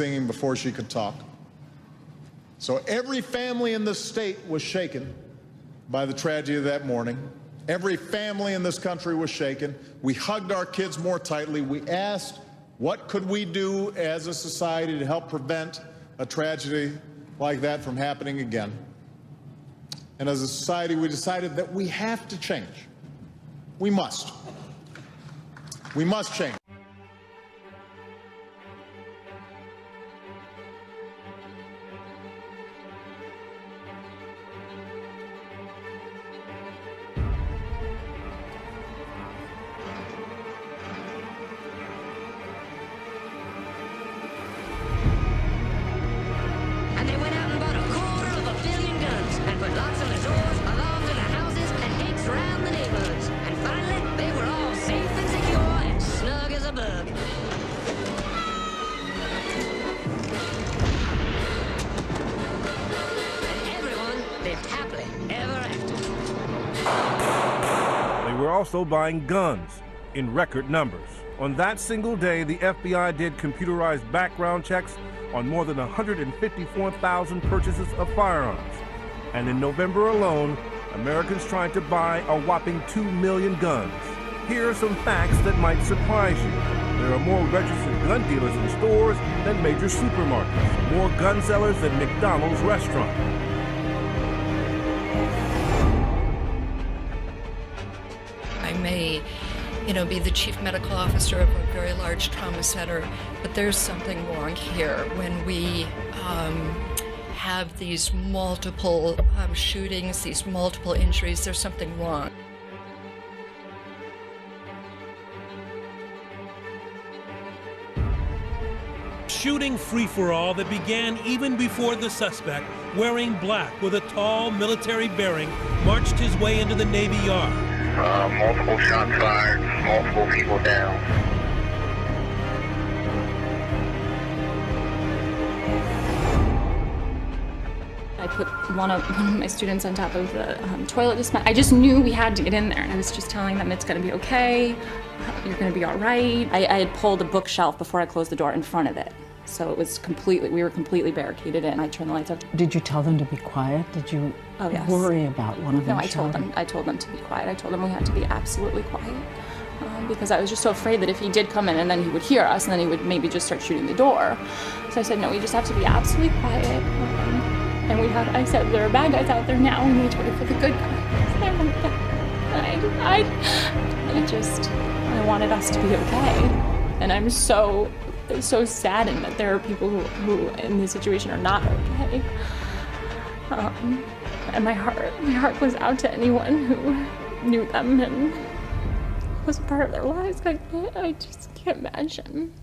singing before she could talk. So every family in this state was shaken by the tragedy of that morning. Every family in this country was shaken. We hugged our kids more tightly. We asked, what could we do as a society to help prevent a tragedy like that from happening again? And as a society, we decided that we have to change. We must. We must change. And they went out and bought 250 million guns and put locks on the doors, alarms in the houses, and gates around the neighborhoods. And finally, they were all safe and secure and snug as a bug. And everyone lived happily ever after. They were also buying guns in record numbers. On that single day, the FBI did computerized background checks on more than 154,000 purchases of firearms. And in November alone, Americans tried to buy a whopping 2 million guns. Here are some facts that might surprise you. There are more registered gun dealers in stores than major supermarkets, more gun sellers than McDonald's restaurant. I may, be the chief medical officer of a very large trauma center, but there's something wrong here when we have these multiple shootings, these multiple injuries. There's something wrong. Shooting free-for-all that began even before the suspect, wearing black with a tall military bearing, marched his way into the Navy Yard. Multiple shots fired, multiple people down. I put one of my students on top of the toilet dispenser. I just knew we had to get in there, and I was just telling them it's going to be okay, you're going to be all right. I had pulled a bookshelf before I closed the door in front of it, so it was we were completely barricaded in. I turned the lights off. Did you tell them to be quiet? Did you worry about one of them? No, I told them to be quiet. I told them we had to be absolutely quiet. Because I was just so afraid that if he did come in and then he would hear us and then he would maybe just start shooting the door. So I said, no, we just have to be absolutely quiet. And I said, there are bad guys out there now. We need to wait for the good guys. I wanted us to be okay. And I'm so saddened that there are people who in this situation are not okay. And my heart goes out to anyone who knew them and was a part of their lives. I just can't imagine.